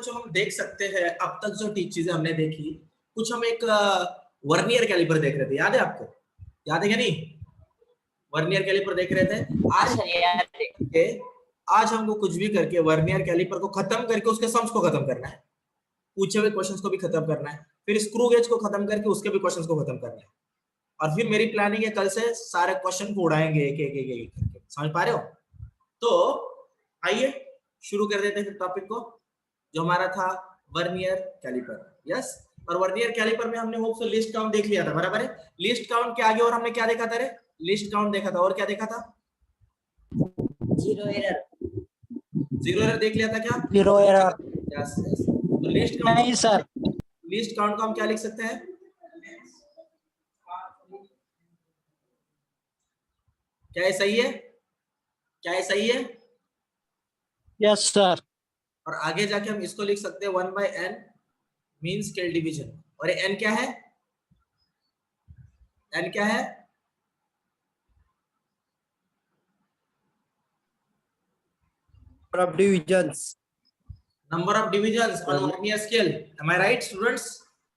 बच्चों हम देख सकते हैं अब तक जो चीजें हमने देखी, कुछ हम एक वर्नियर कैलिपर देख रहे थे, याद है आपको? याद है क्या नहीं? वर्नियर कैलिपर देख रहे थे। आज हमको कुछ भी करके वर्नियर कैलिपर को खत्म करके उसके सम्स को खत्म करना है, पूछे हुए क्वेश्चंस को भी खत्म करना है, फिर स्क्रू गेज को खत्म करके उसके भी क्वेश्चंस को खत्म करना है, और फिर मेरी प्लानिंग है कल से सारे क्वेश्चन को उड़ाएंगे एक एक एक एक करके। समझ पा रहे हो? तो आइए शुरू कर देते हैं फिर टॉपिक को, जो हमारा था वर्नियर कैलिपर। यस, और वर्नियर कैलिपर में हमने होप सो लिस्ट काउंट देख लिया था, बराबर है? लिस्ट काउंट के आगे और हमने क्या देखा था रे? लिस्ट काउंट देखा था, और क्या देखा था? Zero error. जीरो एरर देख लिया था क्या? Zero error. Yes yes. तो लिस्ट काउंट नहीं सर, लिस्ट काउंट को हम क्या लिख सकते हैं? क्या ये सही है? क्या ये सही है? Yes sir. और आगे जाके हम इसको लिख सकते हैं 1/n मीन स्केल डिवीजन। और ये n क्या है? n क्या है? Number of divisions. Number of divisions on vernier scale. Am I right students?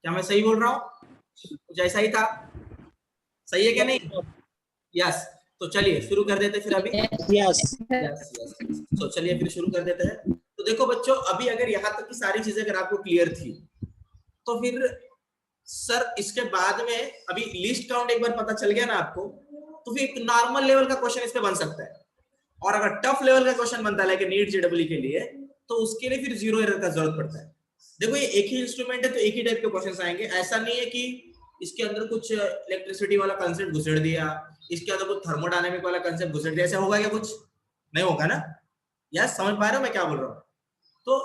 क्या मैं सही बोल रहा हूँ? कुछ ऐसा ही था, सही है क्या नहीं? यस। तो चलिए शुरू कर देते हैं फिर अभी। Yes yes yes. तो चलिए फिर शुरू कर देते हैं। तो देखो बच्चों, अभी अगर यहाँ तक की सारी चीजें अगर आपको क्लियर थी, तो फिर सर इसके बाद में अभी लिस्ट काउंट एक बार पता चल गया ना आपको, तो फिर एक नॉर्मल लेवल का क्वेश्चन इस पे बन सकता है। और अगर टफ लेवल का क्वेश्चन बनता है लाइक नीट जेडब्ल्यू के लिए, तो उसके लिए फिर जीरो एरर का जरूरत पड़ता है। देखो ये एक ही इंस्ट्रूमेंट है तो एक ही टाइप के क्वेश्चंस आएंगे, ऐसा नहीं है कि इसके अंदर कुछ इलेक्ट्रिसिटी वाला कंसेप्ट घुसेड़ दिया, इसके अंदर कुछ थर्मोडायनेमिक वाला कंसेप्ट घुसेड़ दिया, ऐसा होगा क्या? कुछ नहीं होगा ना। यस, समझ पा रहे हो मैं क्या बोल रहा हूँ? तो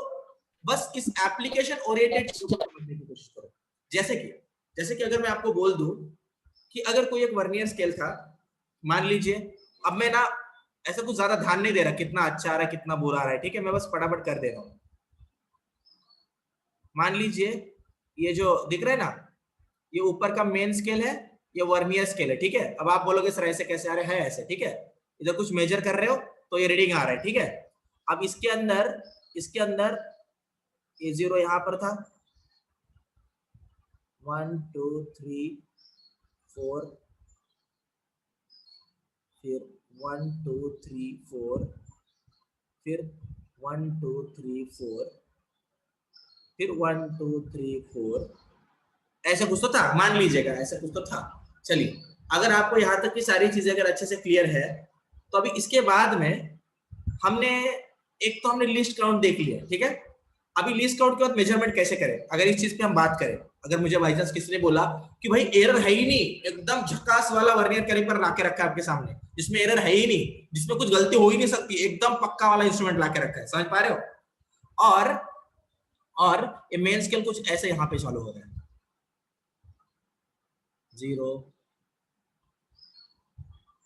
बस इस एप्लीकेशन ओरिएंटेड समझने की कोशिश करो। जैसे कि अगर मैं आपको बोल दूं कि अगर कोई एक वर्नियर स्केल था, मान लीजिए, अब मैं ना ऐसा कुछ ज्यादा ध्यान नहीं दे रहा कितना अच्छा आ रहा है कितना बुरा आ रहा है, ठीक है, मैं बस फटाफट कर दे रहा हूं। मान लीजिए ये जो दिख रहा है ना, ये ऊपर का मेन स्केल है, ये वर्नियर स्केल है, ठीक है। अब आप बोलोगे सर ऐसे कैसे आ रहे हैं? ऐसे, ठीक है, इधर कुछ मेजर कर रहे हो तो ये रीडिंग आ रहा है, ठीक है। अब इसके अंदर ये जीरो यहां पर था, 1 2 3 4, फिर 1 2 3 4, फिर 1 2 3 4, फिर 1 2 3 4, ऐसा कुछ तो था, मान लीजिएगा ऐसा कुछ तो था। चलिए, अगर आपको यहाँ तक की सारी चीजें अगर अच्छे से क्लियर है, तो अभी इसके बाद में हमने एक तो हमने लिस्ट काउंट देख लिया, ठीक है। अभी लिस्ट काउंट के बाद मेजरमेंट कैसे करें, अगर इस चीज पे हम बात करें, अगर मुझे बाई चांस किसी ने बोला कि भाई एरर है ही नहीं, एकदम झकास वाला वर्नियर कैलिपर लाके रखा है आपके सामने, जिसमें एरर है ही नहीं, जिसमें कुछ गलती हो ही नहीं सकती, एकदम पक्का वाला इंस्ट्रूमेंट लाके रखा है, समझ पा रहे हो? और ये मेन स्केल कुछ ऐसे यहाँ पे चालू हो रहा है, 0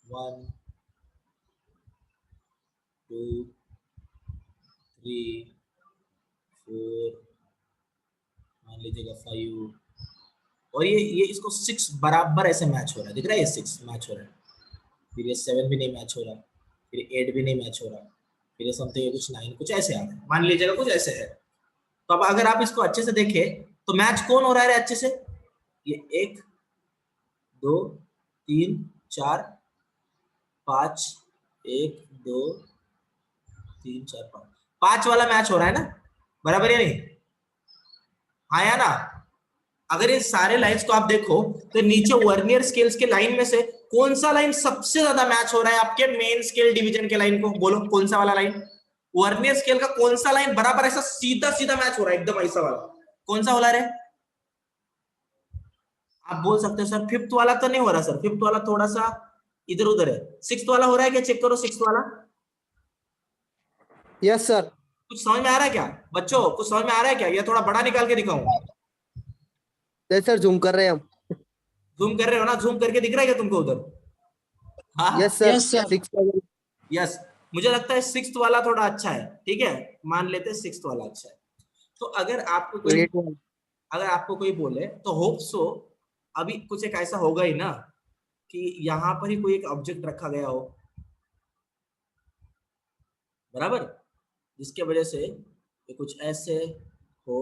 1 2 3 4, मान लीजिएगा 5, और ये इसको 6 बराबर ऐसे मैच हो रहा है, दिख रहा है? ये 6 मैच हो रहा है, फिर ये 7 भी नहीं मैच हो रहा, फिर 8 भी नहीं मैच हो रहा, फिर ये समथिंग कुछ 9 कुछ ऐसे आ रहा है, मान लीजिएगा कुछ ऐसे है। तो अब अगर आप इसको अच्छे से देखें तो मैच कौन हो रहा है अच्छे से? ये 1 2 3 4 5, 1 2 3 4 5 वाला मैच हो रहा है ना, बराबर या नहीं? हाँ या ना? अगर ये सारे लाइंस को आप देखो तो नीचे वर्नियर स्केल्स के लाइन में से कौन सा लाइन सबसे ज्यादा मैच हो रहा है आपके मेन स्केल डिवीजन के लाइन को? बोलो कौन सा वाला लाइन? वर्नियर स्केल का कौन सा लाइन बराबर ऐसा सीधा सीधा मैच हो रहा है, एकदम ऐसा वाला कौन सा वाला है? आप बोल सकते हो सर फिफ्थ वाला तो नहीं हो रहा सर, फिफ्थ वाला थोड़ा सा इधर उधर है, सिक्स्थ वाला हो रहा है क्या? चेक करो सिक्स्थ वाला। Yes sir. कुछ समझ में आ रहा है क्या बच्चों? कुछ समझ में आ रहा है क्या? ये थोड़ा बड़ा निकाल के दिखाऊं? सर जूम कर रहे हैं हम। जूम कर रहे हो ना? जूम करके दिख रहा है क्या तुमको उधर? हाँ यस सर। 6 यस, मुझे लगता है सिक्स्थ वाला थोड़ा अच्छा है, ठीक है, मान लेते हैं सिक्स्थ वाला अच्छा है। तो अगर आपको कोई बोले तो होप सो अभी कुछ एक ऐसा होगा ही ना कि यहाँ पर ही कोई एक ऑब्जेक्ट रखा गया हो, बराबर, जिसके वजह से ये कुछ ऐसे हो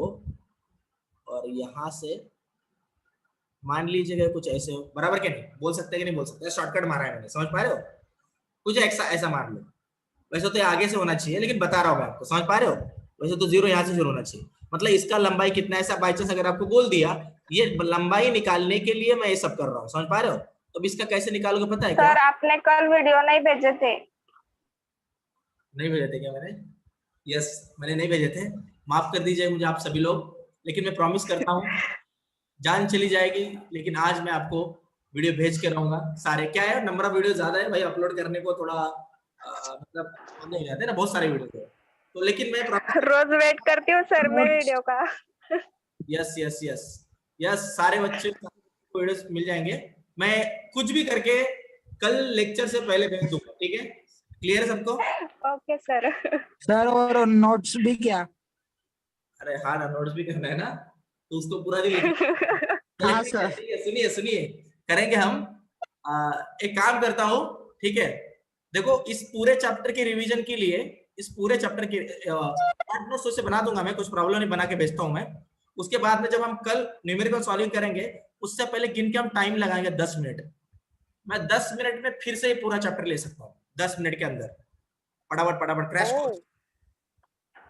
और यहाँ से मान लीजिएगा कुछ ऐसे हो, बराबर क्या नहीं बोल सकते कि नहीं बोल सकते, शॉर्टकट मारा है मैंने, समझ पा रहे हो? कुछ ऐसा ऐसा मान लो, वैसे तो ये आगे से होना चाहिए लेकिन बता रहा हूँ मैं आपको, समझ पा रहे हो? वैसे तो 0 यहाँ से शुरू होना चाहिए, मतलब इसका लंबाई कितना, ऐसा बाई चांस अगर आपको बोल दिया, ये लंबाई निकालने के लिए मैं ये सब कर रहा हूँ, समझ पा रहे हो? तो अब इसका कैसे निकालोगे पता है क्या? सर आपने कल वीडियो नहीं भेजे थे। नहीं भेजे थे क्या मैंने? यस, मैंने नहीं भेजे थे, माफ कर दीजिए मुझे आप सभी लोग, लेकिन मैं प्रॉमिस करता हूँ जान चली जाएगी लेकिन आज मैं आपको वीडियो भेज के रहूंगा सारे। क्या है, नंबर ऑफ वीडियो ज्यादा है भाई, अपलोड करने को थोड़ा मतलब नहीं रहते ना बहुत सारे वीडियो, तो लेकिन मैं रोज वेट करती हूँ सर मैं वीडियो का। यस यस यस यस, सारे बच्चे को वीडियोस मिल जाएंगे, मैं कुछ भी करके कल लेक्चर से पहले भेज दूंगा, ठीक है? क्लियर है सबको? Okay sir. सर और नोट्स भी क्या? अरे हाँ ना, नोट्स भी करना है ना, तो उसको पूरा दिन हाँ सर। सुनिए सुनिए, करेंगे हम। एक काम करता हूँ, ठीक है? देखो इस पूरे चैप्टर के रिवीजन के लिए, इस पूरे चैप्टर के नोट्स से बना दूंगा मैं, कुछ प्रॉब्लम नहीं, बना के भेजता हूँ मैं। उसके बाद में जब हम कल न्यूमेरिकल सॉल्विंग करेंगे, उससे पहले गिन के हम टाइम लगाएंगे 10 मिनट। मैं 10 मिनट में फिर से ये पूरा चैप्टर ले सकता हूँ, 10 मिनट के अंदर फटाफट फटाफट क्रैश कोर्स।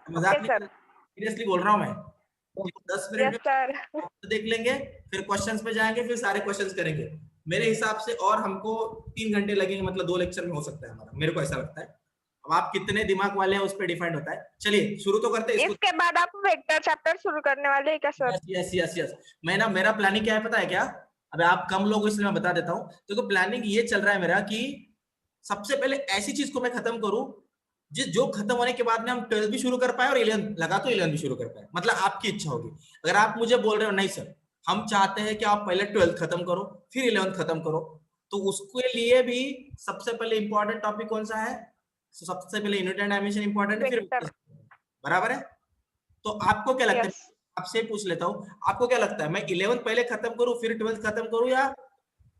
मजाक नहीं, सीरियसली बोल रहा हूँ मैं। 10 मिनट में देख लेंगे, फिर क्वेश्चंस पे जाएंगे, फिर सारे क्वेश्चंस करेंगे। मेरे हिसाब से और हमको 3 घंटे लगेंगे, मतलब 2 लेक्चर में हो सकता है हमारा, मेरे को ऐसा लगता है। अब आप कितने दिमाग वाले हैं उस पर डिपेंड होता है। चलिए शुरू तो करते हैं। इसके बाद आप वेक्टर चैप्टर शुरू करने वाले हैं क्या सर? यस यस यस, मैं ना, मेरा प्लानिंग क्या है पता है क्या? अबे आप कम लोग इसलिए मैं बता देता हूँ। देखो प्लानिंग ये चल रहा है मेरा कि सबसे पहले ऐसी चीज को मैं खत्म करूं जो खत्म होने के बाद में हम 12th भी शुरू कर पाए और 11th लगा तो 11th भी शुरू कर पाए, मतलब आपकी इच्छा होगी। अगर आप मुझे बोल रहे हो नहीं सर हम चाहते हैं कि आप पहले 12th खत्म करो फिर 11th खत्म करो, तो उसके लिए भी सबसे पहले इंपॉर्टेंट टॉपिक कौन सा है? सबसे पहले यूनिट एंड डायमेंशन इंपॉर्टेंट है, फिर बराबर है। तो आपको क्या लगता है, आपसे पूछ लेता हूँ, आपको क्या लगता है मैं 11th पहले खत्म करूं फिर 12th खत्म करूं, या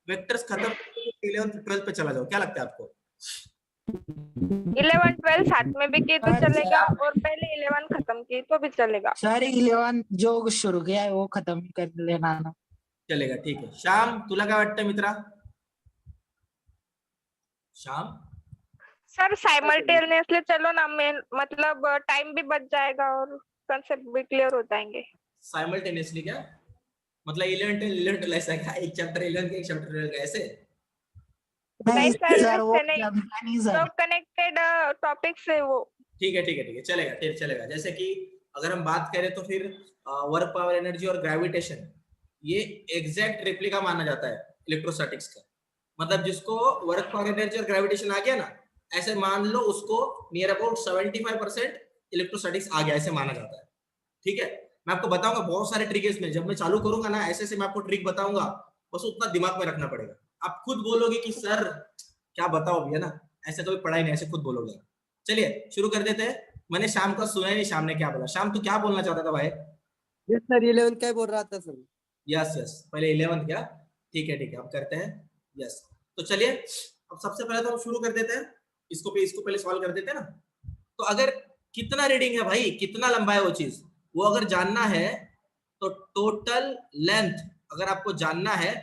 वेक्टर्स खत्म करूं 11th 12th पे चला जाऊं? क्या लगता है आपको? 11 12 साथ में भी की तो चलेगा और पहले 11 खत्म की तो भी चलेगा। सर 11 जो शुरू किया है वो खत्म कर लेना ना। चलेगा, ठीक है। श्याम तुला काय वाटतं मित्रा? श्याम सर साइमल्टेनियसली चलो ना, मेन मतलब टाइम भी बच जाएगा और कंसेप्ट भी क्लियर हो जाएंगे। साइमल्टेनियसली क्या मतलब 11 ऐसा क्या, एक चैप्टर 11 का एक चैप्टर 12 का ऐसे? नहीं सर वो वैसे नहीं, तो कनेक्टेड टॉपिक्स है वो। ठीक है ठीक है ठीक है, चलेगा, फिर चलेगा। जैसे कि अगर हम बात करें तो फिर वर्क पावर एनर्जी और ग्रेविटेशन, ये एग्जैक्ट रेप्लिका माना जाता है इलेक्ट्रोस्टैटिक्स का। मतलब जिसको वर्क पावर एनर्जी और ग्रेविटेशन आ गया ना, ऐसे मान लो उसको नियर अबाउट 75% इलेक्ट्रोस्टैटिक्स आ गया, ऐसे माना जाता है। ठीक है, मैं आपको बताऊंगा बहुत सारे ट्रिक इसमें, जब मैं चालू करूंगा ना ऐसे से मैं आपको ट्रिक बताऊंगा, बस उतना दिमाग में रखना पड़ेगा। आप खुद बोलोगे कि सर क्या बताओ भैया ना, ऐसे कभी पढ़ाई नहीं, ऐसे खुद बोलोगे। चलिए शुरू कर देते हैं। मैंने शाम का सुना ही नहीं, शाम ने क्या बोला? शाम तू क्या बोलना चाहता था भाई? यस सर 11 क्या बोल रहा था सर? यस यस, पहले 11 क्या? ठीक है ठीक है, अब करते हैं। यस, तो चलिए अब सबसे पहले तो हम शुरू कर देते हैं, इसको पहले सॉल्व कर देते हैं ना। तो अगर कितना रीडिंग है भाई, कितना लंबा है वो चीज, वो अगर जानना है तो टोटल लेंथ अगर आपको जानना है,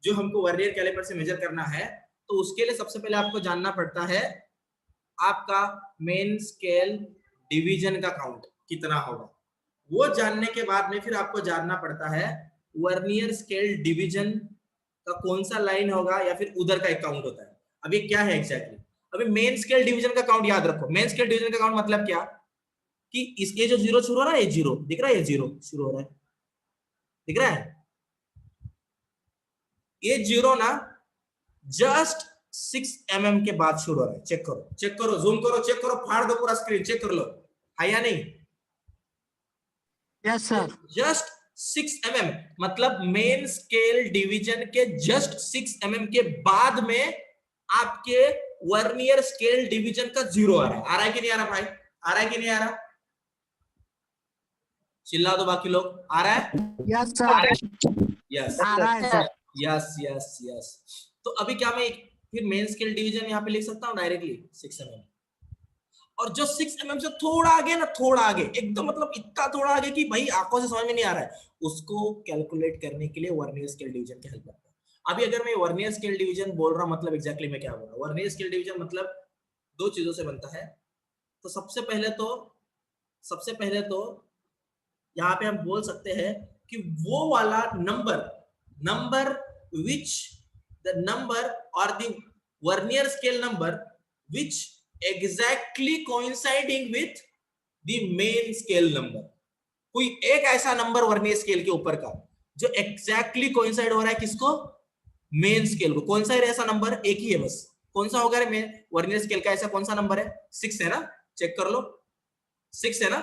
जो हमको वर्नियर कैलिपर से मेजर करना है, तो उसके लिए सबसे पहले आपको जानना पड़ता है आपका मेन स्केल डिवीजन का काउंट कितना होगा। वो जानने के बाद में फिर आपको जानना पड़ता है वर्नियर स्केल डिवीजन का कौन सा लाइन होगा, या फिर उधर का एक काउंट होता है। अब ये क्या है एग्जैक्टली? अभी मेन स्केल डिवीजन का काउंट याद रखो। मेन स्केल डिवीजन का काउंट मतलब क्या कि इसके जो जीरो शुरू हो रहा है, ये जीरो दिख रहा है, ये जीरो शुरू हो रहा है, दिख रहा है ये जीरो ना, जस्ट 6 mm के बाद शुरू हो रहा है। चेक करो, चेक करो, जूम करो, चेक करो, फाड़ दो पूरा स्क्रीन, चेक कर लो है या नहीं? Yes sir. जस्ट 6 mm मतलब मेन स्केल डिवीजन के जस्ट 6 mm के बाद में आपके वर्नियर स्केल डिवीजन का जीरो आ रहा है। आ रहा है कि नहीं आ रहा भाई? आ रहा है कि नहीं आ रहा? चिल्ला दो बाकी लोग, आ रहा है? Yes sir. यस आ रहा है सर। Yes yes yes. तो अभी क्या मैं फिर मेन स्केल डिवीजन यहाँ पे लिख सकता हूँ डायरेक्टली 6 mm, और जो 6 mm से थोड़ा आगे ना, थोड़ा आगे एकदम, मतलब इतना थोड़ा आगे कि भाई आंखों से समझ में नहीं आ रहा है, उसको कैलकुलेट करने के लिए वर्नियर स्केल डिवीजन की हेल्प करता है। अभी अगर मैं वर्नियर स्केल डिवीजन बोल रहा हूं, मतलब एग्जैक्टली मैं क्या बोल रहा हूं, वर्नियर स्केल डिवीजन मतलब दो चीजों से बनता है। तो सबसे पहले तो यहाँ पे हम बोल सकते हैं कि वो वाला number which the number or the Vernier scale number which exactly coinciding with the main scale number। कोई एक ऐसा नंबर वर्नियर स्केल के ऊपर का जो एग्जैक्टली कोइंसाइड हो रहा है किसको, मेन स्केल को। कौन सा है ऐसा नंबर, एक ही है बस, कौन सा होगा मेन वर्नियर स्केल का ऐसा कौन सा नंबर है, 6 है ना, चेक कर लो, 6 है ना,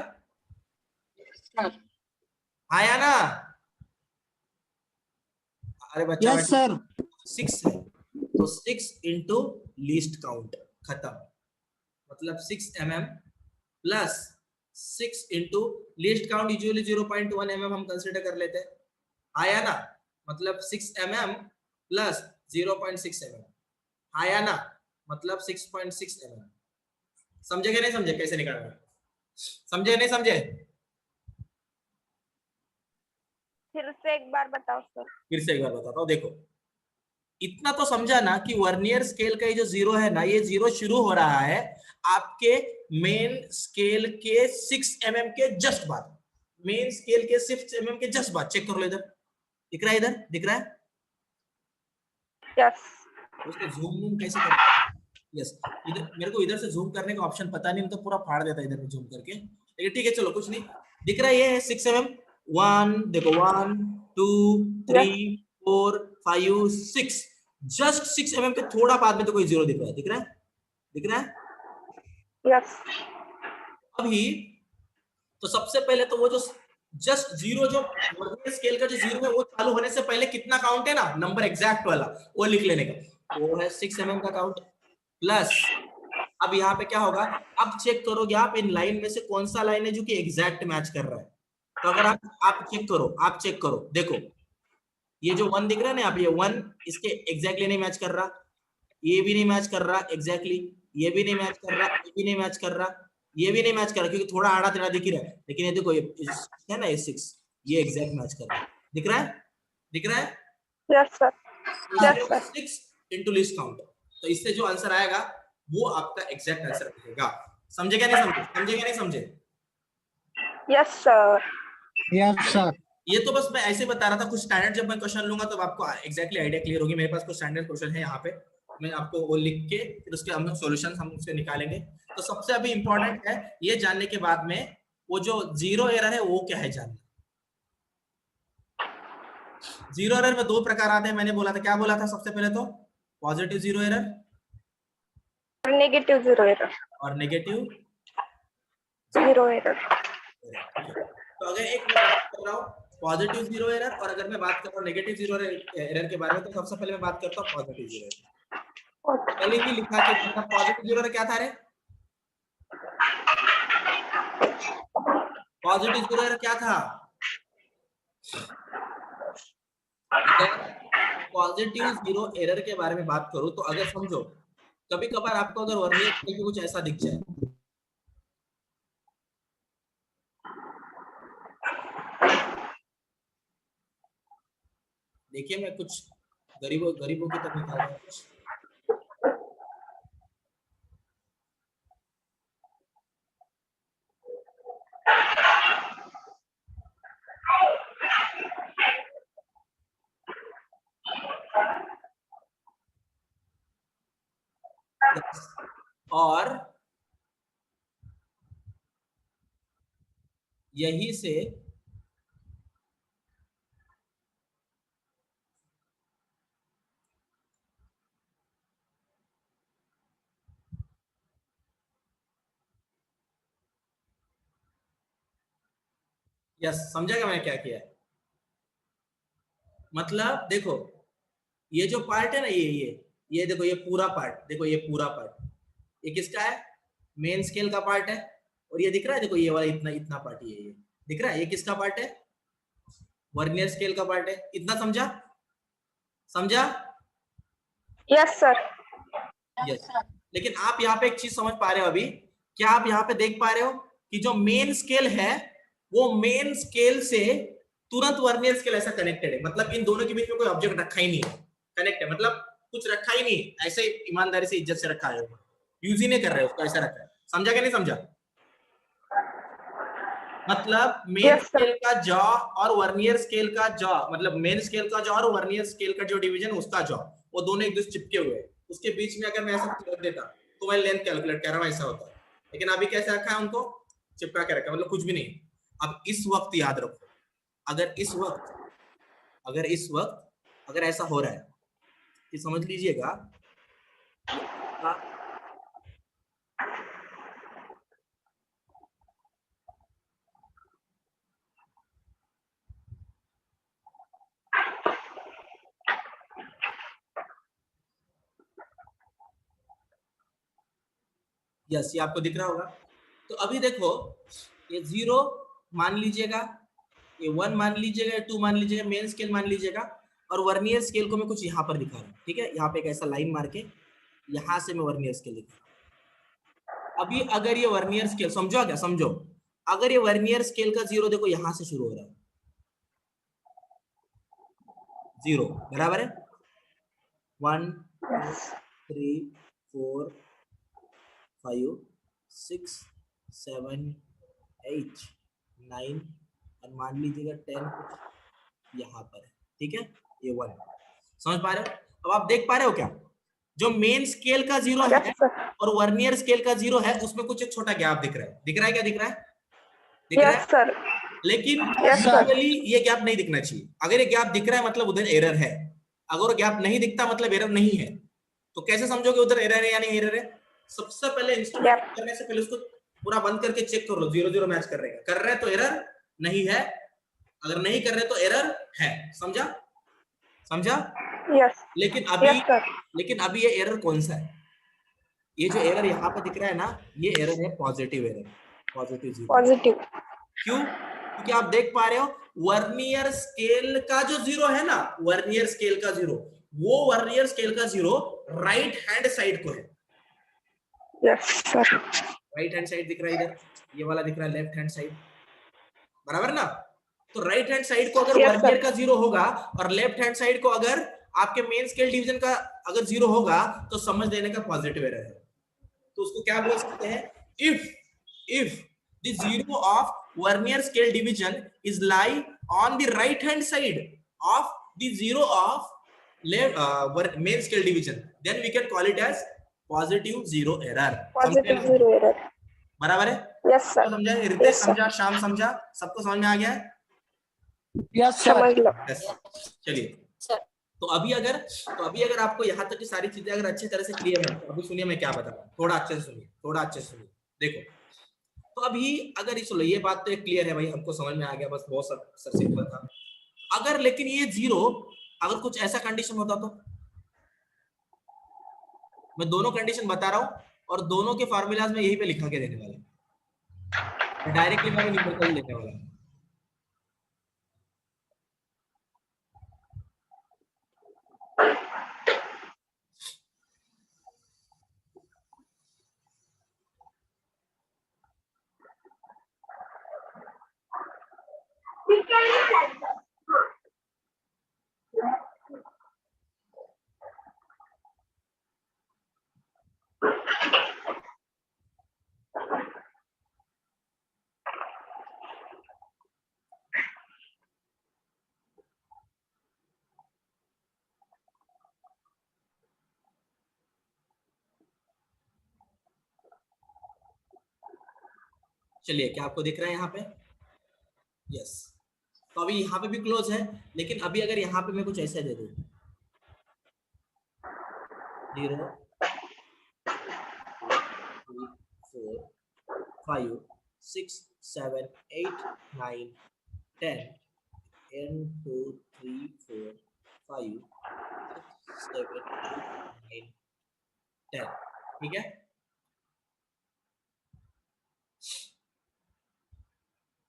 सर। आया ना, अरे बच्चा यस सर। 6 है तो 6 इंटू लीस्ट काउंट, खत्म। मतलब 6 mm plus 6 into least count, usually 0.1 mm हम कंसीडर कर लेते हैं, आया ना, मतलब 6 mm प्लस 0.6 mm, आया ना, मतलब 6.6 mm। समझे कि नहीं समझे कैसे निकालना, समझे नहीं समझे, फिर से एक बार बताओ सर। फिर से एक बार बताता हूँ। देखो इतना तो समझा ना कि वर्नियर स्केल का ये जो जीरो है ना, ये जीरो शुरू हो रहा है आपके मेन स्केल के 6 mm के जस्ट बाद, मेन स्केल के 6 mm के जस्ट बाद, चेक कर लो इधर, दिख रहा है, इधर दिख रहा है, यस। उसको जूम कैसे करते, यस इधर मेरे को इधर से जूम करने का ऑप्शन पता नहीं, तो पूरा फाड़ देता इधर में जूम करके, लेकिन ठीक है चलो कुछ नहीं, दिख रहा है, ये है 6 mm, 1 देखो 1 2 3 4 5 6, जस्ट 6 mm के थोड़ा बाद में तो कोई जीरो दिख रहा है, दिख रहा है, दिख रहा है, यस। अभी तो सबसे पहले तो वो जो जस्ट जीरो, जो वर्नियर स्केल का जो जीरो है वो चालू होने से पहले कितना काउंट है ना, नंबर एग्जैक्ट वाला वो लिख लेने का, वो है 6 mm का काउंट, प्लस अब यहाँ पे क्या होगा, अब चेक करोगे आप इन लाइन में से कौन सा लाइन है जो कि एग्जैक्ट मैच कर रहा है। तो अगर आप चेक करो, देखो ये जो 1 दिख रहा है ना, आप ये 1 इसके एग्जैक्टली नहीं मैच कर रहा, ये भी नहीं मैच कर रहा एग्जैक्टली, ये भी नहीं मैच कर रहा, ये भी नहीं मैच कर रहा, ये भी नहीं मैच कर रहा, क्योंकि थोड़ा आड़ा टेढ़ा दिख रहा है, लेकिन ये देखो ये है ना, ये 6 ये एग्जैक्ट मैच कर रहा है, दिख रहा है, दिख रहा है, yes sir. Yes sir. 6 into least count, तो इससे जो आंसर आएगा वो आपका एग्जैक्ट आंसर रहेगा। समझे क्या नहीं समझे, समझे क्या नहीं समझे, यस सर। Yes sir. ये तो बस मैं ऐसे बता रहा था, कुछ स्टैंडर्ड जब मैं क्वेश्चन लूंगा तो आपको एग्जैक्टली आइडिया क्लियर होगी। मेरे पास कुछ स्टैंडर्ड क्वेश्चन है यहाँ पे, मैं आपको वो लिख के फिर उसके हम सॉल्यूशन हम उसके निकालेंगे। तो सबसे अभी इंपॉर्टेंट है ये जानने के बाद में वो जो जीरो एरर है वो क्या है जानना। जीरो एरर में दो प्रकार आते हैं, मैंने बोला था, क्या बोला था सबसे पहले, तो positive zero error negative zero error और नेगेटिव जीरो एरर। तो अगर एक मैं बात कर रहा हूँ पॉजिटिव जीरो एरर, और अगर मैं बात कर रहा हूँ नेगेटिव जीरो एरर के बारे में, तो सबसे पहले मैं बात करता हूँ पॉजिटिव जीरो एरर। पहले ही लिखा कि पॉजिटिव जीरो एरर क्या था रे, पॉजिटिव जीरो एरर क्या था, पॉजिटिव जीरो एरर के बारे में बात करूं तो अगर समझो कभी कभार आपको अगर वर्नियर स्केल पे कुछ ऐसा दिख जाए, देखिए मैं कुछ गरीबों की तरफ निकाल रहा हूं कुछ, और यही से यस समझेगा मैंने क्या किया है, मतलब देखो ये जो पार्ट है ना, ये देखो ये पूरा पार्ट, देखो ये पूरा पार्ट ये किसका है, मेन स्केल का पार्ट है, और ये दिख रहा है देखो ये वाला इतना इतना पार्ट ये दिख रहा है, ये किसका पार्ट है, वर्नियर स्केल का पार्ट है। इतना समझा, समझा? Yes sir. यस। लेकिन आप यहाँ पे एक चीज समझ पा रहे हो अभी क्या आप यहाँ पे देख पा रहे हो कि जो मेन स्केल है वो मेन स्केल से तुरंत वर्नियर स्केल ऐसा कनेक्टेड है, मतलब इन दोनों के बीच में कोई ऑब्जेक्ट रखा ही नहीं है, कनेक्ट है, मतलब कुछ रखा ही नहीं, ऐसे ईमानदारी से इज्जत से रखा है, यूज ही नहीं कर रहे उसको, ऐसा रखा है। समझा क्या नहीं समझा? मतलब मेन Yes, sir. स्केल का जॉ और वर्नियर स्केल का जॉ, मतलब मेन स्केल का जॉ और वर्नियर स्केल का जो डिवीजन उसका जॉ, वो दोनों एक दूसरे चिपके हुए हैं। उसके बीच में अगर मैं ऐसा रख देता तो मैं लेंथ कैलकुलेट कर रहा हूं, ऐसा होता है। लेकिन अभी कैसे रखा है उनको? चिपका के रखा है, मतलब कुछ भी नहीं। अब इस वक्त याद रखो, अगर इस वक्त अगर ऐसा हो रहा है कि समझ लीजिएगा यस, ये आपको दिख रहा होगा। तो अभी देखो ये 0 मान लीजिएगा, ये 1 मान लीजिएगा, 2 मान लीजिएगा, मेन स्केल मान लीजिएगा, और वर्नियर स्केल को मैं कुछ यहाँ पर दिखा रहा हूँ, ठीक है? यहाँ पे एक ऐसा लाइन मार के यहाँ से मैं वर्नियर स्केल दिखा रहा हूँ। अभी अगर ये वर्नियर स्केल, समझो क्या, समझो, अगर ये वर्नियर स्केल का 0 देखो यहाँ से शुरू हो रहा है, 0 बराबर है, 1 2 3 4 5 6 7 8 9 और मान लीजिएगा 10 कुछ यहाँ पर है, ठीक है? ये 1 समझ पा रहे हो? अब आप देख पा रहे हो क्या, जो मेन स्केल का 0 है Yes, sir. और वर्नियर स्केल का 0 है, उसमें कुछ एक छोटा गैप दिख रहा है, दिख रहा है क्या, दिख रहा है, दिख रहा है? Yes, sir. लेकिन Yes, sir. यूजुअली ये गैप नहीं दिखना चाहिए। अगर ये गैप दिख रहा है मतलब उधर एरर है, अगर गैप नहीं दिखता मतलब एरर नहीं है। तो कैसे समझोगे उधर एरर है या नहीं एरर है? सबसे पहले इंस्ट्रूमेंट करने से पहले उसको पूरा बंद करके चेक कर लो, 0 0 मैच कर रहे हैं, कर रहे हैं तो एरर नहीं है, अगर नहीं कर रहे तो एरर है। समझा? समझा? Yes. लेकिन अभी Yes, sir. लेकिन अभी ये एरर कौन सा है? ये जो एरर यहाँ पे दिख रहा है ना, ये एरर है पॉजिटिव एरर, पॉजिटिव 0। Positive. क्यों? क्योंकि आप देख पा रहे हो वर्नियर स्केल का जो 0 है ना, वर्नियर स्केल का 0, वो वर्नियर स्केल का 0 राइट हैंड साइड को है। Yes, sir. Right hand side दिख रहा है इधर, ये वाला दिख रहा है लेफ्ट हैंड साइड, बराबर ना? तो राइट हैंड साइड को अगर Yes, वर्नियर sir. का 0 होगा और लेफ्ट हैंड साइड को अगर आपके मेन स्केल डिवीजन का अगर 0 होगा तो समझ लेने का पॉजिटिव एरर है। तो उसको क्या बोल सकते हैं? If the 0 of vernier scale division is lie on the right hand side of the 0 of main scale division, then we can call it as positive 0 error. Positive 0 error. बराबर है? Yes, sir. समझा? Ritesh Yes, sir. समझा? श्याम समझा? सबको समझ में आ गया है? Yes sir. समझ लो. Yes. चलिए, तो अभी अगर आपको यहाँ तक की सारी चीजें अगर अच्छी तरह से क्लियर है तो अभी सुनिए मैं क्या बता रहा हूँ, थोड़ा अच्छे से सुनिए, देखो। तो अभी अगर ये बात तो क्लियर है भाई, हमको समझ में आ गया, बस बहुत सब सिंपल था। अगर लेकिन ये 0 अगर कुछ ऐसा कंडीशन होता तो मैं दोनों कंडीशन बता रहा हूँ और दोनों के फार्मूलाज में यही पे लिखा के देने वाला, डायरेक्टली मैं न्यूमेरिकल लिखने वाला हूँ। चलिए, क्या आपको दिख रहा है यहाँ पे? यस। तो अभी यहाँ पे भी क्लोज है, लेकिन अभी अगर यहाँ पे मैं कुछ ऐसे दे दूं 0 2 3 4 5 6 7 8 9 10 1 2 3 4 5 6 7 8 9 10, ठीक है?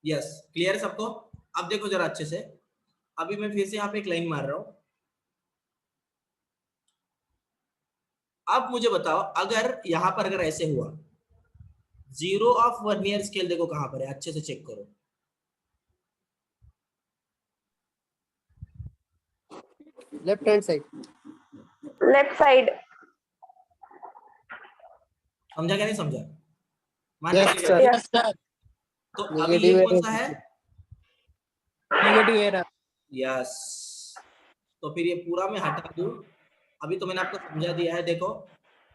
यस, क्लियर है सबको? अब देखो जरा अच्छे से, अभी मैं फिर से यहाँ पे एक लाइन मार रहा हूं। अब मुझे बताओ, अगर यहाँ पर अगर ऐसे हुआ जीरो ऑफ वर्नियर स्केल देखो कहां पर है, अच्छे से चेक करो। Left hand side. Left side. समझा क्या नहीं समझा? मान Yes, लीजिए sir. यस सर, तो अभी ये नेगेटिव कौन सा है? Negative error. यस, तो फिर ये पूरा मैं हटा दूं। अभी तो मैंने आपको समझा दिया है, देखो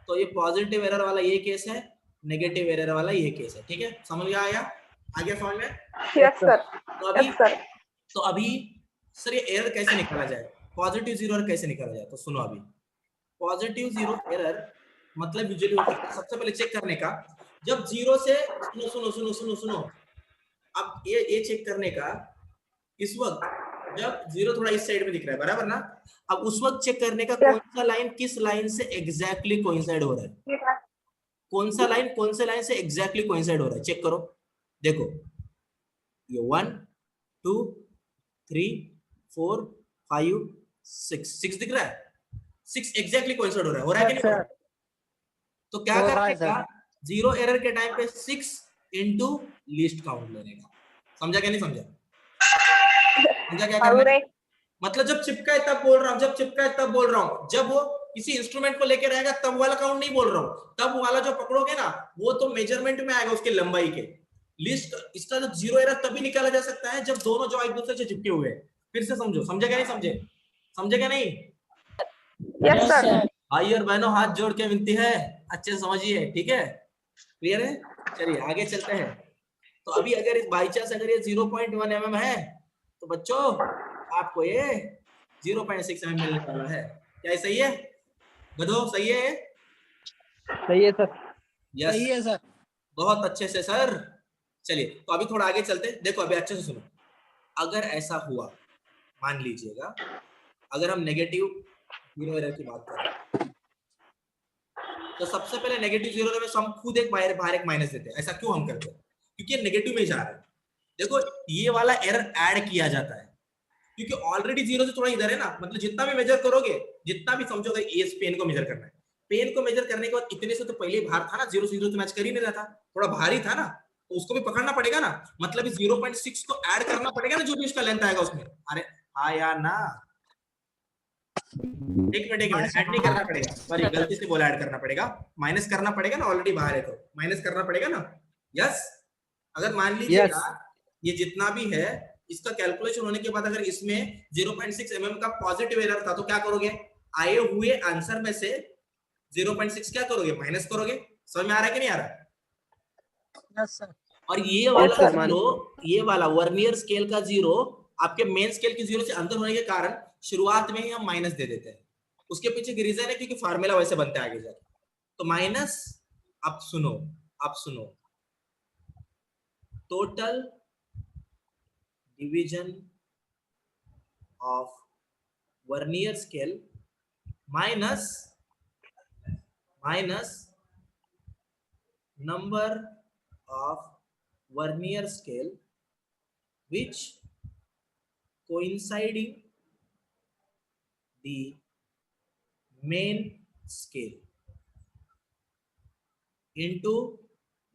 तो ये पॉजिटिव एरर वाला ये केस है, नेगेटिव एरर वाला ये केस है, ठीक है? समझ में आया? आ गया समझ में? Yes sir. तो अभी यस सर। तो अभी सर ये एरर कैसे निकाला जाए, पॉजिटिव जीरो एरर कैसे निकाला जाए? तो सुनो, अभी पॉजिटिव जीरो एरर मतलब यूजुअली होता है सबसे पहले चेक करने का, जब जीरो से सुनो सुनो सुनो सुनो सुनो, अब ये चेक करने का इस वक्त जब जीरो थोड़ा इस साइड में दिख रहा है, बराबर ना? अब उस वक्त चेक करने का कौन सा लाइन किस लाइन से एग्जैक्टली कोइंसाइड हो रहा है, कौन सा लाइन कौन से लाइन से एग्जैक्टली कोइंसाइड हो रहा है, चेक करो। देखो ये 1 2 3 4 5 6 दिख रहा है, 6 एग्जैक्टली कोइंसाइड हो रहा है कि नहीं? तो क्या हो रहा है करने का, जीरो एरर के टाइम पे 6 इनटू लीस्ट काउंट लेने का। समझा क्या नहीं समझा? समझा क्या करना है? मतलब जब चिपका है तब बोल रहा हूं, जब चिपका है तब बोल रहा हूं, जब वो किसी इंस्ट्रूमेंट को लेके रहेगा तब वाला काउंट नहीं बोल रहा हूं, तब वाला जो पकड़ोगे ना वो तो मेजरमेंट में आएगा उसकी लंबाई के। लिस्ट इसका जो जीरो एरर तभी निकाला जा सकता है जब दोनों जो एक दूसरे से चिपके हुए हैं। फिर से समझो, समझे क्या नहीं समझे? समझे क्या नहीं? Yes sir. भाई और बहनों हाथ जोड़ के विनती है, अच्छे से समझिए, ठीक है? क्लियर है? चलिए आगे चलते हैं। तो अभी अगर इस बाई चांस अगर ये 0.1 mm है तो बच्चों आपको ये 0.6 mm मिलने वाला है। क्या ये सही है गधो? सही है? सही है सर। यस, सही है सर। बहुत अच्छे से सर। चलिए तो अभी थोड़ा आगे चलते हैं। देखो अभी अच्छे से सुनो, अगर ऐसा हुआ, मान लीजिएगा अगर हम नेगेटिव जीरो एरर की बात करें तो सबसे पहले नेगेटिव जीरो एरर में हम खुद एक बाहर एक माइनस देते हैं। ऐसा क्यों हम करते हैं? क्योंकि ये नेगेटिव में जा रहा है। देखो ये वाला एरर ऐड किया जाता है क्योंकि ऑलरेडी जीरो से थोड़ा इधर है ना, मतलब जितना भी मेजर करोगे, जितना भी समझोगे इस पेन को मेजर करना है, पेन को मेजर करने के बाद इतने से तो पहले भार था ना, जीरो से जीरो तो मैच कर ही नहीं रहा था, थोड़ा भारी था ना, तो उसको भी पकड़ना पड़ेगा ना, मतलब 0.6 को ऐड करना पड़ेगा ना जो भी उसका लेंथ आएगा उसमें। अरे हाँ यार ना, एक मिनट ऐड नहीं करना पड़ेगा, सॉरी गलती से बोला, ऐड करना पड़ेगा, माइनस करना पड़ेगा ना, ऑलरेडी बाहर है तो माइनस करना पड़ेगा ना। यस, अगर मान लीजिएगा ये जितना भी है इसका कैलकुलेशन होने के बाद अगर इसमें 0.6 mm का पॉजिटिव एरर था तो क्या करोगे? आए हुए आंसर में से 0.6 क्या करोगे? माइनस करोगे। समझ में आ रहा है कि नहीं आ रहा? Yes sir. और ये वाला जीरो, ये वाला वर्नियर स्केल का जीरो आपके मेन स्केल की जीरो से अंतर होने के कारण शुरुआत में ही हम माइनस दे देते हैं। उसके पीछे की रीजन है क्योंकि फार्मूला वैसे बनता है आगे जाके, तो माइनस। अब सुनो, total division of vernier scale minus number of vernier scale which coinciding the main scale into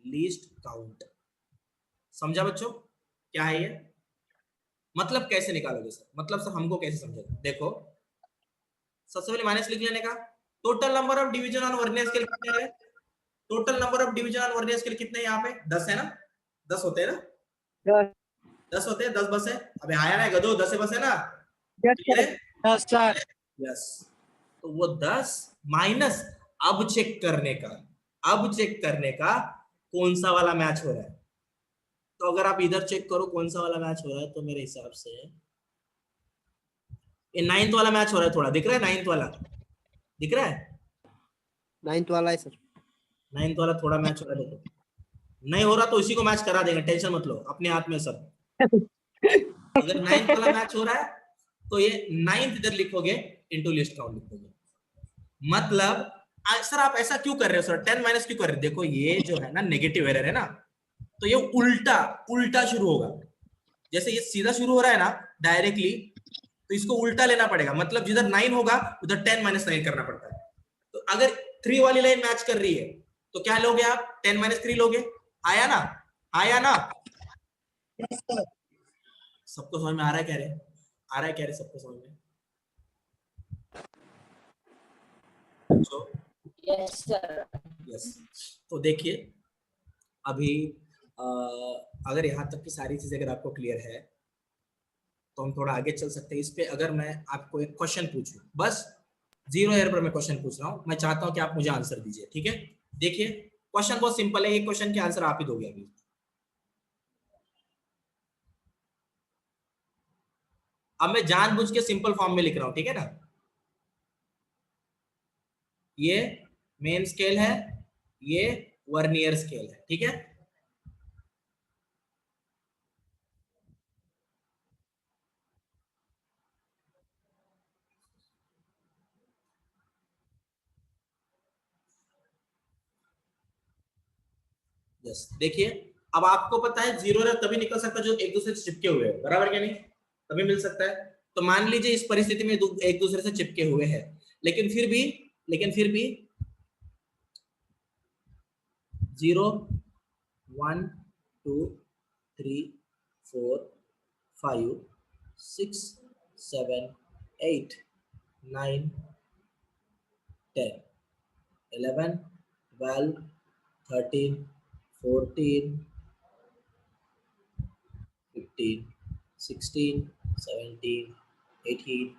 least count। समझा बच्चों क्या है ये? मतलब कैसे निकालोगे सर? मतलब सर हमको कैसे समझेगा? देखो सबसे पहले माइनस लिख लेने का। Total number of division on vernier scale कितना है? Total number of division on vernier scale कितने यहाँ पे? 10 है ना? 10 होते हैं ना? 10 होते हैं, 10 बस है। अबे आया ना गधो, 10 बस है ना? Yes sir. यस, तो वो 10 माइनस अब चेक करने का कौन सा वाला मैच हो रहा है। तो अगर आप इधर चेक करो कौन सा वाला मैच हो रहा है, तो मेरे हिसाब से ये 9th वाला मैच हो रहा है। थोड़ा दिख रहा है 9th वाला? दिख रहा है 9th वाला है सर। 9th वाला थोड़ा मैच हो रहा है। देखो नहीं हो रहा तो इसी को मैच करा देंगे, टेंशन मत लो, अपने हाथ में सब। अगर 9th वाला मैच हो रहा है तो ये 9th इधर लिखोगे, इनटू लिस्ट काउंट लिखोगे। मतलब सर आप ऐसा क्यों कर रहे हो सर? 10 माइनस क्यों कर रहे हो? देखो ये जो है ना नेगेटिव एरर है ना, तो ये उल्टा शुरू होगा। जैसे ये सीधा शुरू हो रहा है ना डायरेक्टली, तो इसको उल्टा लेना पड़ेगा। मतलब जिधर 9 होगा उधर 10 - 9 करना पड़ता है। तो अगर 3 वाली लाइन मैच कर रही है तो क्या लोगे आप? 10 - 3 लोगे। आया ना, आया ना? Yes, sir. सबको समझ में आ रहा है? कह रहे आ रहा है? कह रहे सबको समझ में? तो Yes, sir. यस, तो देखिए अभी अगर यहाँ तक की सारी चीजें अगर आपको क्लियर है तो हम थोड़ा आगे चल सकते हैं इस पे। अगर मैं आपको एक क्वेश्चन पूछूं, बस जीरो एयर पर मैं क्वेश्चन पूछ रहा हूं, मैं चाहता हूं कि आप मुझे आंसर दीजिए, ठीक है? देखिए क्वेश्चन बहुत सिंपल है, ये क्वेश्चन के आंसर आप ही दोगे अभी। अब मैं जानबूझ के सिंपल फॉर्म में लिख रहा हूं, ठीक है ना? ये मेन स्केल है, ये वर्नियर स्केल है, ठीक है? यस, देखिए अब आपको पता है जीरो एरर तभी निकल सकता है जो एक दूसरे से चिपके हुए हैं, बराबर क्या नहीं? तभी मिल सकता है। तो मान लीजिए इस परिस्थिति में एक दूसरे से चिपके हुए हैं, लेकिन फिर भी 0 1 2 3 4 5 6 7 8 9 10 11 12 13 14 15 16 17 18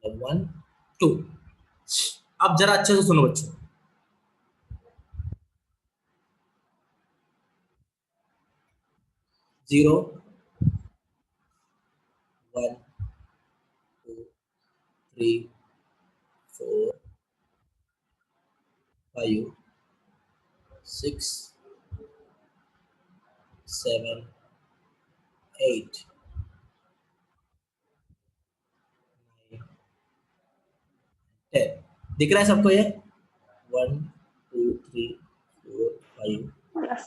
1 2। अब जरा अच्छे से सुनो बच्चों, 0 1 2 3 4 5 6 7 8 9 10। दिख रहा है सबको ये? 1 2 3 4 5 Yes.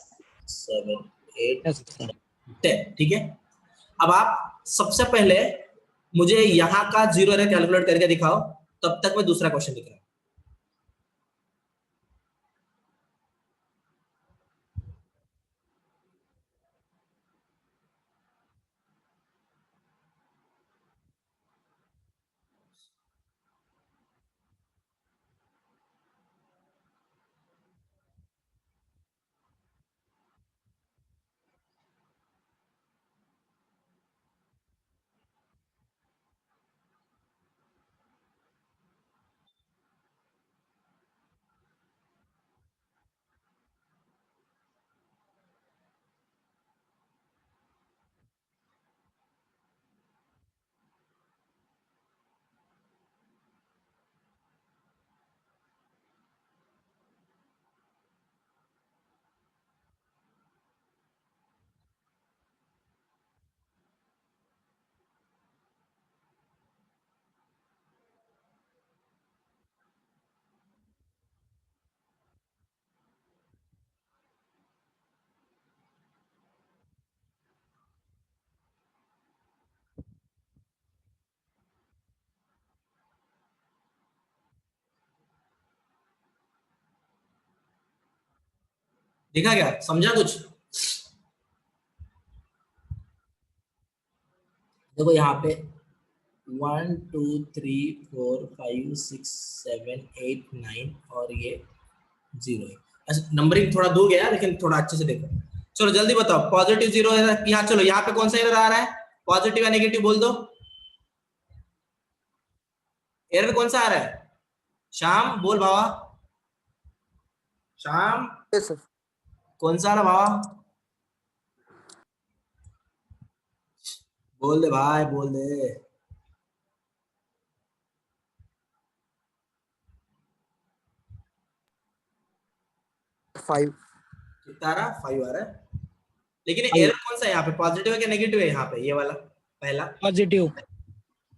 7 8 Yes, sir. 10, ठीक है? अब आप सबसे पहले मुझे यहाँ का जीरो एरर कैलकुलेट करके दिखाओ, तब तक मैं दूसरा क्वेश्चन लिख रहा हूं। दिखा क्या? समझा कुछ? देखो यहाँ पे 1 2 3 4 5 6 7 8 9 और ये 0 है। ऐसे नंबरिंग थोड़ा दूर गया, लेकिन थोड़ा अच्छे से देखो। चलो जल्दी बताओ, पॉजिटिव जीरो है यहाँ। चलो यहाँ पे कौन सा एरर आ रहा है? पॉजिटिव या नेगेटिव बोल दो। एरर कौन सा आ रहा है? श्याम बोल भावा, श्याम Yes, sir. कौन सा आ रहा भावा? बोल दे भाई, बोल दे। 5. कितना आ रहा? 5 आ रहा है। लेकिन एरर कौन सा है यहाँ पे? पॉजिटिव है क्या नेगेटिव है? यहाँ पे ये वाला पहला Positive.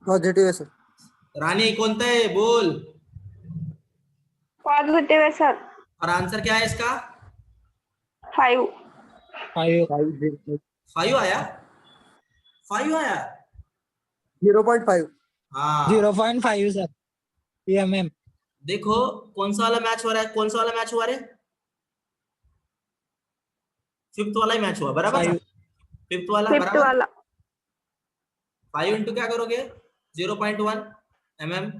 Positive है, sir. रानी कोणता है बोल? पॉजिटिव है सर। और आंसर क्या है इसका? 5। 5. 5 आया? 5 आया? 0.5. हाँ 0.5, sir. Mm. देखो कौन सा वाला मैच हो रहा है, कौन सा वाला मैच हुआ रे? फिफ्थ वाला ही मैच हुआ, बराबर ना? 5 फिफ्थ वाला फिफ्थ बराबर। वाला 5 इंटू क्या करोगे 0.1 mm,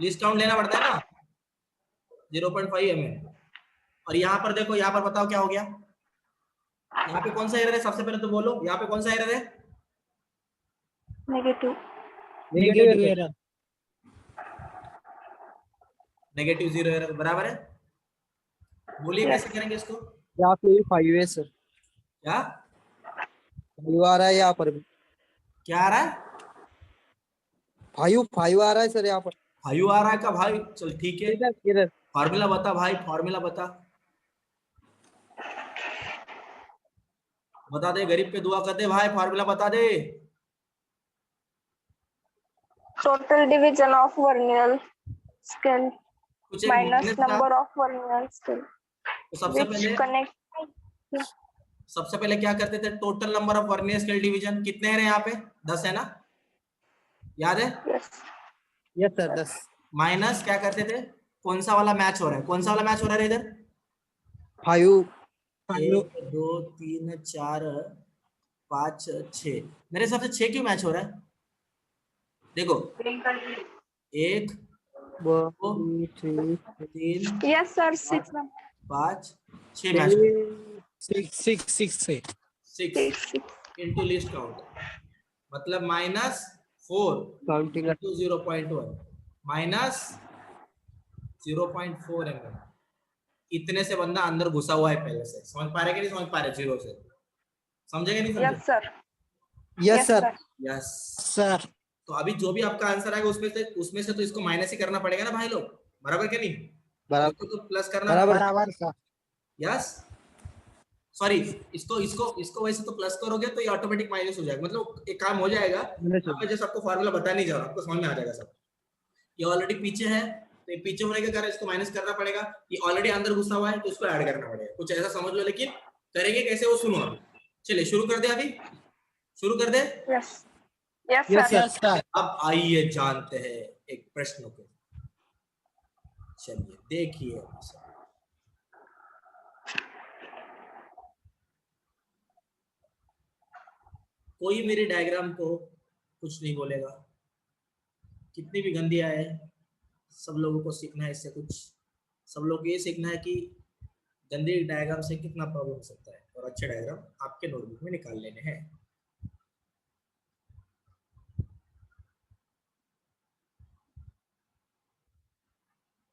लीस्ट काउंट लेना पड़ता है ना, 0.5 mm। और यहाँ पर देखो, यहाँ पर बताओ क्या हो गया, यहाँ पे कौन सा एरर है सबसे पहले तो बोलो, यहाँ पे कौन सा एरर है? Negative negative error. Negative 0 error, बराबर है। बोलिए Yes. कैसे करेंगे इसको? यहाँ पे 5 है सर, क्या 5 आ रहा है यहाँ पर भी, क्या आ रहा है? 5 आ रहा है सर यहाँ पर। 5 आ रहा है का भाई? चल ठीक है, इधर इधर फॉर्मूला बता भाई, फॉर्मूला बता, बता दे, गरीब पे दुआ कर दे भाई, फॉर्मूला बता दे। Total division of vernier scale कुछ एक माइनस माइनस था, नंबर ऑफ वर्नियर स्केल तो सबसे which connect पहले क्या करते थे? Total number of vernier scale division कितने हैं यहाँ पे? 10 है ना, याद है? yes यस सर 10 माइनस क्या करते थे? कौन सा वाला मैच हो रहा है, कौन सा वाला मैच हो रहा है इधर? 5 1 2 3 4 5 6, मेरे हिसाब से 6 क्यों मैच हो रहा है? देखो 1 2 3 yes sir 6 5 6 मैच हो रहा है। 6 से 6 इंटू लिस्ट काउंट, मतलब -4 काउंटिंग इंटू 0.1 माइनस 0.4 mm। इतने से बंदा अंदर घुसा हुआ है पहले से, समझ पा रहे कि नहीं समझ पा रहे? 0 से समझेगा नहीं समझे? yes sir yes sir. Yes. Sir. तो अभी जो भी आपका आंसर आएगा उसमें से तो इसको माइनस ही करना पड़ेगा ना भाई लोग, बराबर क्या नहीं? बराबर तो प्लस करना, बराबर सर। यस सॉरी, इसको इसको इसको वैसे तो प्लस करोगे तो ये ऑटोमेटिक माइनस हो जाएगा, मतलब एक काम हो जाएगा। मैं जस्ट आपको फार्मूला बता नहीं जा रहा, आपको समझ में आ जाएगा सब। ये ऑलरेडी पीछे है, तो ये पीछे होने के कारण इसको माइनस करना पड़ेगा। ये ऑलरेडी अंदर घुसा हुआ है तो इसको ऐड करना पड़ेगा, कुछ ऐसा समझ लो। लेकिन करेंगे कैसे वो सुनो अभी। चलिए शुरू कर दे, अभी शुरू कर दे। yes yes Yes, sir yes sir. अब आइए जानते हैं एक प्रश्न को। चलिए देखिए, कोई मेरी डायग्राम को कुछ नहीं बोलेगा, कितनी भी गंदी आए, सब लोगों को सीखना है इससे कुछ। सब लोग ये सीखना है कि गंदी डायग्राम से कितना प्रॉब्लम हो सकता है, और अच्छे डायग्राम आपके नोटबुक में निकाल लेने हैं।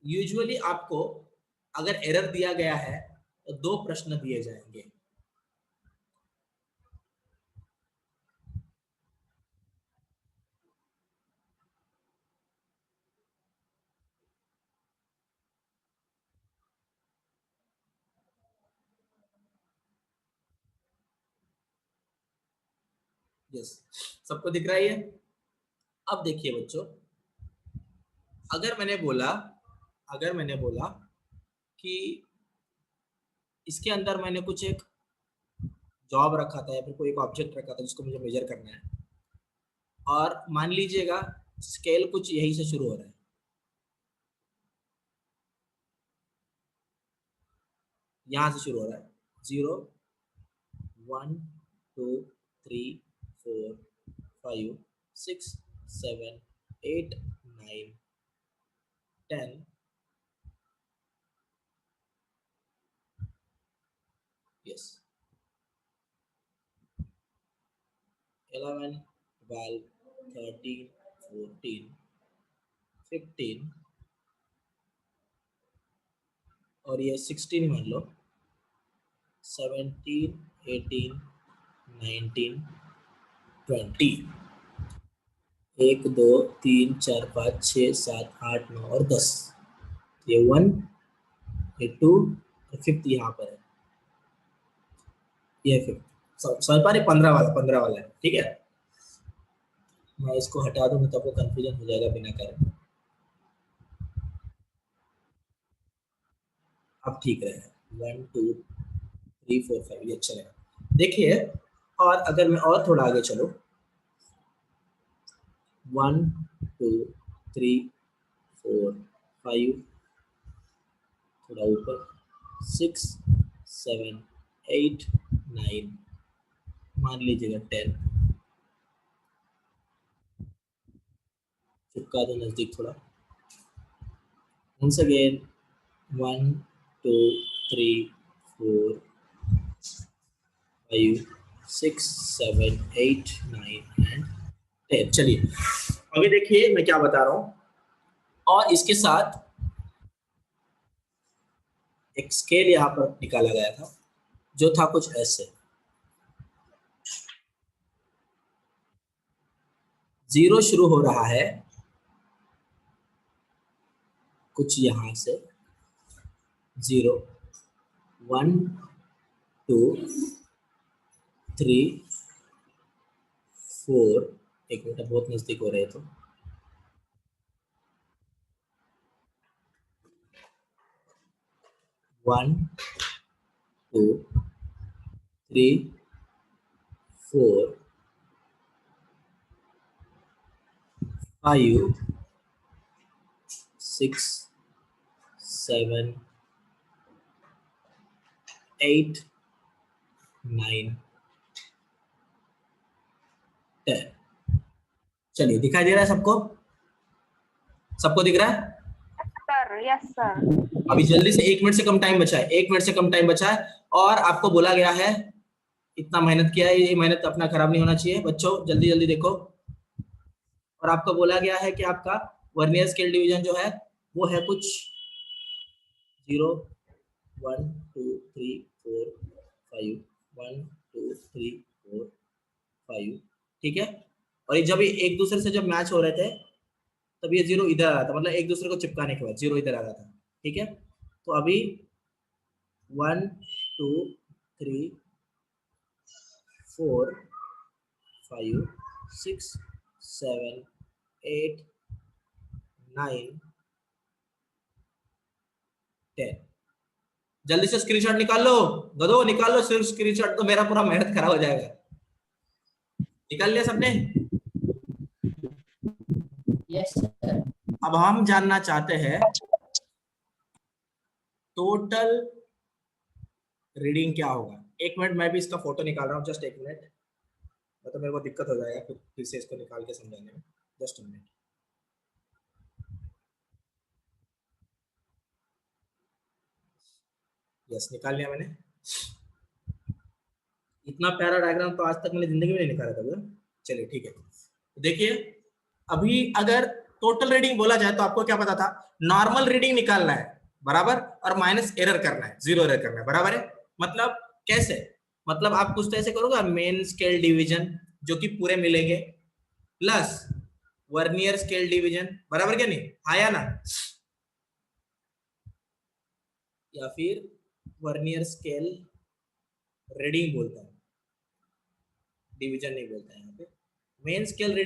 यूजुअली आपको अगर एरर दिया गया है तो 2 प्रश्न दिए जाएंगे। यस, सबको दिख रहा है ये? अब देखिए बच्चों, अगर मैंने बोला कि इसके अंदर मैंने कुछ एक जॉब रखा था या फिर कोई एक ऑब्जेक्ट रखा था जिसको मुझे मेजर करना है, और मान लीजिएगा स्केल कुछ यहीं से शुरू हो रहा है, यहां से शुरू हो रहा है, 0 1 2 3 4 5 6 7 8 9 10 yes 11 12 13 14 15 और ये 16 मान लो, 17 18 19 20 1 2 3 4 5 6 7 8 9 और 10, ये 1 ये 2 और 5th यहाँ पर है, ये 5th। समझ पा रहे? 15 वाला है, ठीक है। मैं इसको हटा दूंगा तो आपको कंफ्यूजन हो जाएगा बिना कारण। अब ठीक रहेगा, 1 2 3 4 5 ये अच्छा रहेगा। देखिए, और अगर मैं और थोड़ा आगे चलो, 1 2 3 4 5, थोड़ा ऊपर 6 7 8 9, मान लीजिएगा 10, चिपका दो नजदीक थोड़ा। once again 1 2 3 4 5 6 7 8 9 and 10। चलिए अभी देखिए मैं क्या बता रहा हूं, और इसके साथ एक स्केल यहां पर निकाला गया था जो था कुछ ऐसे। 0 शुरू हो रहा है कुछ यहां से, 0 1 2 3 4, एक मिनट बहुत नजदीक हो रहे तो 1 2 3 4 5 6 7 8 9 10। चलिए दिखाई दे रहा है सबको? सबको दिख रहा है? Sir yes sir. अभी जल्दी से 1 मिनट से कम टाइम बचा है, 1 मिनट से कम टाइम बचा है, और आपको बोला गया है इतना मेहनत किया है, ये मेहनत अपना खराब नहीं होना चाहिए बच्चों, जल्दी जल्दी देखो। और आपको बोला गया है कि आपका वर्नियर स्केल डिवीजन जो है वो है कुछ 0 1 2 3 4 5 1 2 3 4 5, ठीक है। और ये जब ये एक दूसरे से जब मैच हो रहे थे तब ये 0 इधर आ रहा था, मतलब एक दूसरे को चिपकाने के बाद 0 इधर आ रहा था, ठीक है। तो अभी 1 2 3 4 5 6 7 8 9 10। जल्दी से स्क्रीनशॉट निकाल लो गधो, निकाल लो सिर्फ स्क्रीनशॉट, तो मेरा पूरा मेहनत खराब हो जाएगा। निकाल लिया सबने? Yes sir. अब हम जानना चाहते हैं टोटल रीडिंग क्या होगा। 1 मिनट मैं भी इसका फोटो निकाल रहा हूँ, जस्ट 1 मिनट, मतलब मेरे को दिक्कत हो जाएगा फिर से इसको निकाल के समझाने में। Just 1 minute. यस निकाल लिया मैंने। इतना प्यारा डायग्राम तो आज तक मैंने जिंदगी में नहीं निकाला था। चलिए ठीक है, देखिए अभी अगर टोटल रीडिंग बोला जाए तो आपको क्या पता था, नॉर्मल रीडिंग निकालना है बराबर, और माइनस एरर करना है, 0 एरर करना है बराबर है। मतलब कैसे, मतलब आप कुछ तो ऐसे करोगे, मेन स्केल डिवीजन जो कि पूरे मिलेंगे प्लस वर्नियर स्केल डिवीजन, बराबर क्या नहीं आया ना, या फिर वर्नियर स्केल रीडिंग बोलता है, डिवीजन नहीं बोलता है यहाँ पे। Main scale reading